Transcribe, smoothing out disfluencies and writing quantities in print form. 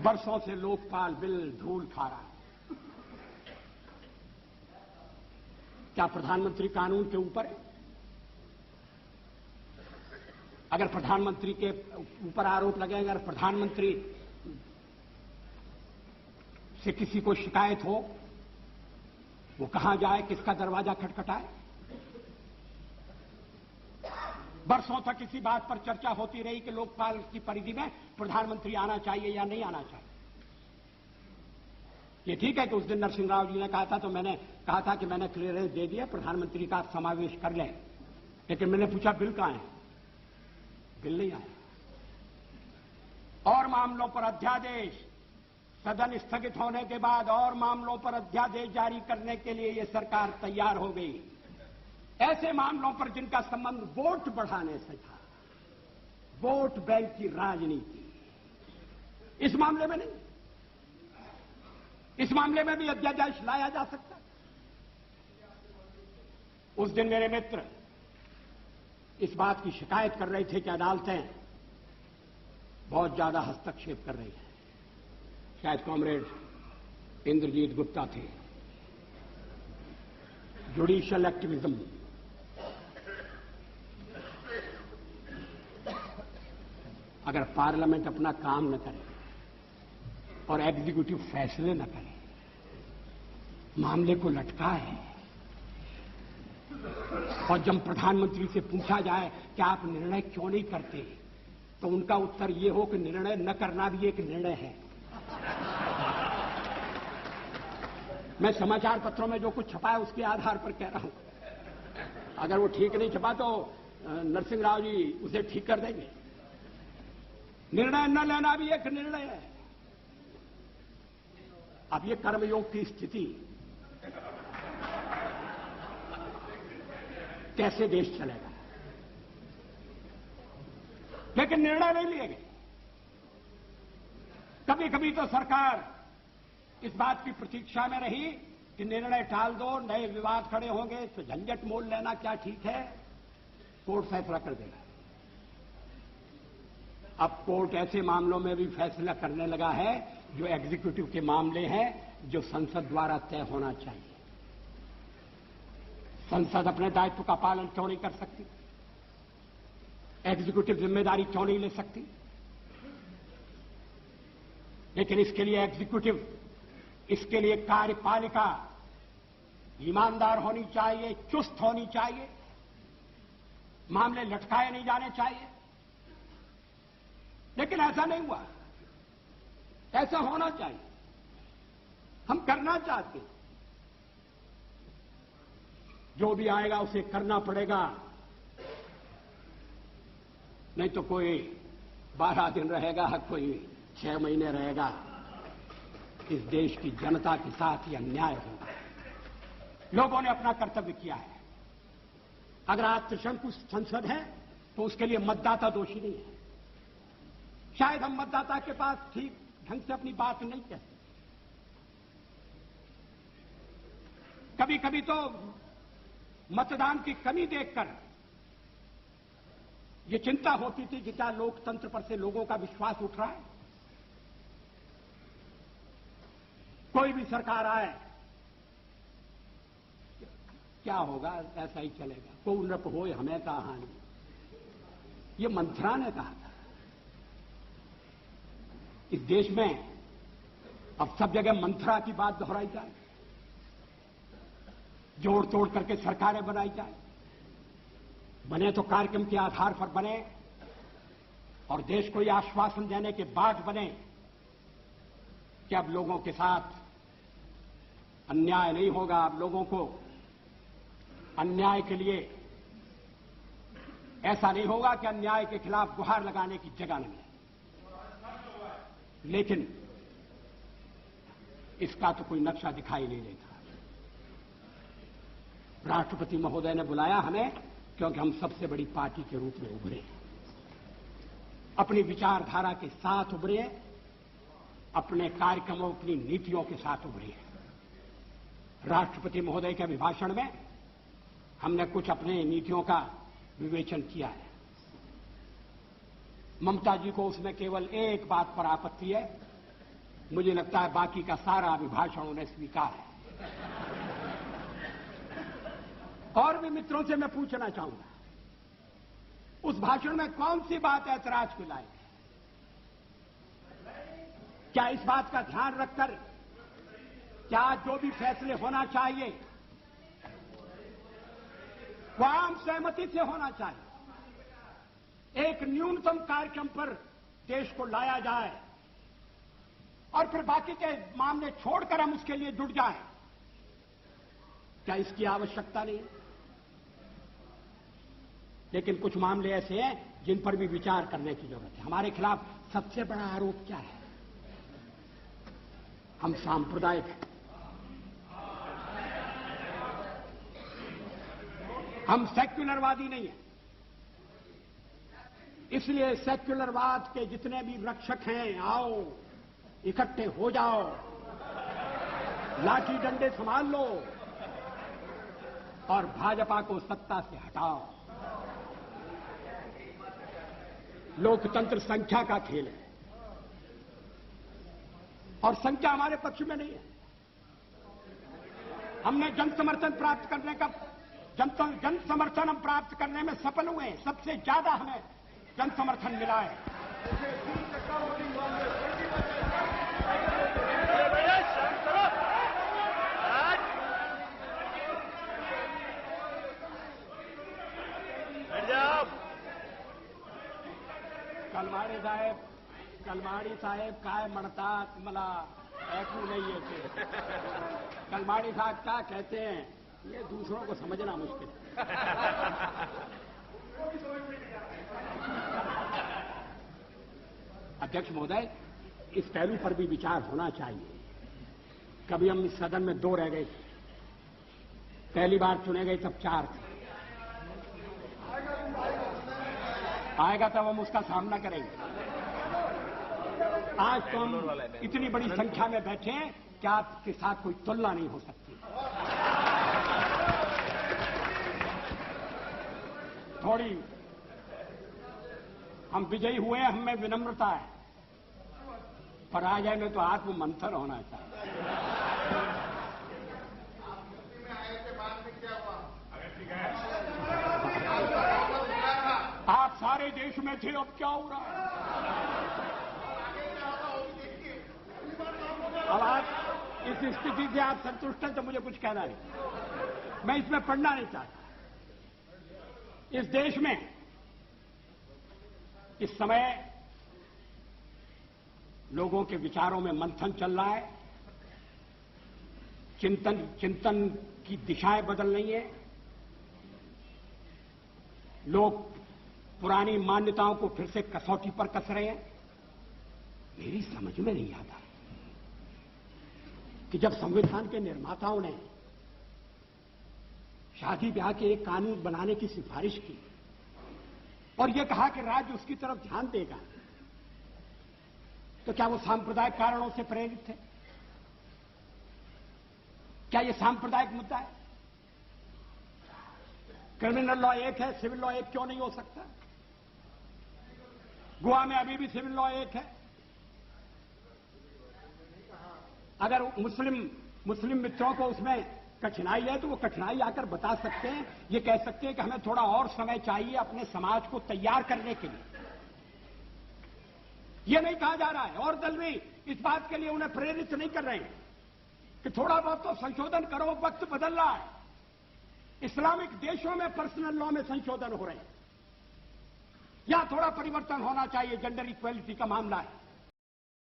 वर्षों से लोकपाल बिल धूल खा रहा है। क्या प्रधानमंत्री कानून के ऊपर है? अगर प्रधानमंत्री के ऊपर आरोप लगेगा, अगर प्रधानमंत्री से किसी को शिकायत हो, वो कहां जाए, किसका दरवाजा खटखटाए? वर्षों तक इसी बात पर चर्चा होती रही कि लोकपाल की परिधि में प्रधानमंत्री आना चाहिए या नहीं आना चाहिए। ये ठीक है कि उस दिन नरसिंह राव जी ने कहा था, तो मैंने कहा था कि मैंने क्लियरेंस दे दिया, प्रधानमंत्री का समावेश कर लें, लेकिन मैंने पूछा बिल कहां है? बिल नहीं आया। और मामलों पर अध्यादेश, सदन स्थगित होने के बाद और मामलों पर अध्यादेश जारी करने के लिए यह सरकार तैयार हो गई, ऐसे मामलों पर जिनका संबंध वोट बढ़ाने से था, वोट बैंक की राजनीति। इस मामले में नहीं, इस मामले में भी अध्यादेश लाया जा सकता। उस दिन मेरे मित्र इस बात की शिकायत कर रहे थे कि अदालतें बहुत ज्यादा हस्तक्षेप कर रही हैं। शायद कॉमरेड इंद्रजीत गुप्ता थे। जुडिशियल एक्टिविज्म, अगर पार्लियामेंट अपना काम न करे और एग्जीक्यूटिव फैसले न करे, मामले को लटकाए, और जब प्रधानमंत्री से पूछा जाए कि आप निर्णय क्यों नहीं करते, तो उनका उत्तर यह हो कि निर्णय न करना भी एक निर्णय है। मैं समाचार पत्रों में जो कुछ छपा है उसके आधार पर कह रहा हूं। अगर वो ठीक नहीं छपा तो नरसिंह राव जी उसे ठीक कर देंगे। निर्णय न लेना भी एक निर्णय है। अब ये कर्मयोग की स्थिति, कैसे देश चलेगा? लेकिन निर्णय नहीं लिए गए। कभी कभी तो सरकार इस बात की प्रतीक्षा में रही कि निर्णय टाल दो, नए विवाद खड़े होंगे तो झंझट मोल लेना क्या ठीक है, कोर्ट फैसला कर देगा। अब कोर्ट ऐसे मामलों में भी फैसला करने लगा है जो एग्जीक्यूटिव के मामले हैं, जो संसद द्वारा तय होना चाहिए। संसद अपने दायित्व का पालन क्यों नहीं कर सकती? एग्जीक्यूटिव जिम्मेदारी क्यों नहीं ले सकती? लेकिन इसके लिए एग्जीक्यूटिव, इसके लिए कार्यपालिका ईमानदार होनी चाहिए, चुस्त होनी चाहिए, मामले लटकाए नहीं जाने चाहिए। लेकिन ऐसा नहीं हुआ। ऐसा होना चाहिए। हम करना चाहते हैं, जो भी आएगा उसे करना पड़ेगा, नहीं तो कोई 12 दिन रहेगा, कोई 6 महीने रहेगा। इस देश की जनता के साथ यह अन्याय होगा। लोगों ने अपना कर्तव्य किया है। अगर आज त्रिशंकु संसद है तो उसके लिए मतदाता दोषी नहीं है। शायद हम मतदाता के पास ठीक ढंग से अपनी बात नहीं कहते। कभी कभी तो मतदान की कमी देखकर यह चिंता होती थी कि क्या लोकतंत्र पर से लोगों का विश्वास उठ रहा है। कोई भी सरकार आए, क्या होगा, ऐसा ही चलेगा, को नृप हो हमें का हानि, ये मंथरा ने कहा था। इस देश में अब सब जगह मंथरा की बात दोहराई जाए, जोड़ तोड़ करके सरकारें बनाई जाए, बने तो कार्यक्रम के आधार पर बने और देश को यह आश्वासन देने के बाद बने कि अब लोगों के साथ अन्याय नहीं होगा। अब लोगों को अन्याय के लिए ऐसा नहीं होगा कि अन्याय के खिलाफ गुहार लगाने की जगह नहीं है। लेकिन इसका तो कोई नक्शा दिखाई नहीं देता। राष्ट्रपति महोदय ने बुलाया हमें क्योंकि हम सबसे बड़ी पार्टी के रूप में उभरे, अपनी विचारधारा के साथ उभरे, अपने कार्यक्रमों, अपनी नीतियों के साथ उभरे। राष्ट्रपति महोदय के अभिभाषण में हमने कुछ अपने नीतियों का विवेचन किया है। ममता जी को उसमें केवल एक बात पर आपत्ति है मुझे लगता है बाकी का सारा अभिभाषण उन्हें स्वीकार है। और भी मित्रों से मैं पूछना चाहूंगा, उस भाषण में कौन सी बात ऐतराज के लायक है? क्या इस बात का ध्यान रखकर क्या जो भी फैसले होना चाहिए वो आम सहमति से होना चाहिए, एक न्यूनतम कार्यक्रम पर देश को लाया जाए और फिर बाकी के मामले छोड़कर हम उसके लिए जुट जाएं? क्या इसकी आवश्यकता नहीं? लेकिन कुछ मामले ऐसे हैं जिन पर भी विचार करने की जरूरत है। हमारे खिलाफ सबसे बड़ा आरोप क्या है? हम सांप्रदायिक हैं, हम सेक्युलरवादी नहीं हैं। इसलिए सेक्युलरवाद के जितने भी रक्षक हैं, आओ इकट्ठे हो जाओ, लाठी डंडे संभाल लो और भाजपा को सत्ता से हटाओ। लोकतंत्र संख्या का खेल है और संख्या हमारे पक्ष में नहीं है। हमने जन समर्थन प्राप्त करने का जन समर्थन हम प्राप्त करने में सफल हुए हैं। सबसे ज्यादा हमें जन समर्थन मिला है। कलमाड़ी साहेब काय म्हणतात मला ऐकू नहीं येते। कलमाड़ी साहब क्या कहते हैं ये दूसरों को समझना मुश्किल है। अध्यक्ष महोदय, इस पहलू पर भी विचार होना चाहिए। कभी हम इस सदन में 2 रह गए थे, पहली बार चुने गए तब 4 थे। आएगा तब हम उसका सामना करेंगे। आज तो हम इतनी बड़ी संख्या में बैठे हैं कि आपके साथ कोई तुलना नहीं हो सकती। थोड़ी हम विजयी हुए हैं, हमें विनम्रता है, पराजय में तो आत्म मंथन होना चाहिए। आप सारे देश में थे, अब क्या हो रहा है? अब आप इस स्थिति से आप संतुष्ट हैं तो मुझे कुछ कहना नहीं, मैं इसमें पढ़ना नहीं चाहता। इस देश में इस समय लोगों के विचारों में मंथन चल रहा है, चिंतन की दिशाएं बदल रही हैं। लोग पुरानी मान्यताओं को फिर से कसौटी पर कस रहे हैं। मेरी समझ में नहीं आता कि जब संविधान के निर्माताओं ने शादी ब्याह के एक कानून बनाने की सिफारिश की और यह कहा कि राज्य उसकी तरफ ध्यान देगा, तो क्या वो सांप्रदायिक कारणों से प्रेरित थे? क्या यह सांप्रदायिक मुद्दा है? क्रिमिनल लॉ एक है, सिविल लॉ एक क्यों नहीं हो सकता? गोवा में अभी भी सिविल लॉ एक है। अगर मुस्लिम मित्रों को उसमें कठिनाई है तो वो कठिनाई आकर बता सकते हैं, ये कह सकते हैं कि हमें थोड़ा और समय चाहिए अपने समाज को तैयार करने के लिए। ये नहीं कहा जा रहा है और दल भी इस बात के लिए उन्हें प्रेरित नहीं कर रहे हैं कि थोड़ा बहुत तो संशोधन करो, वक्त बदल रहा है। इस्लामिक देशों में पर्सनल लॉ में संशोधन हो रहे हैं, यहां थोड़ा परिवर्तन होना चाहिए। जेंडर इक्वलिटी का मामला है,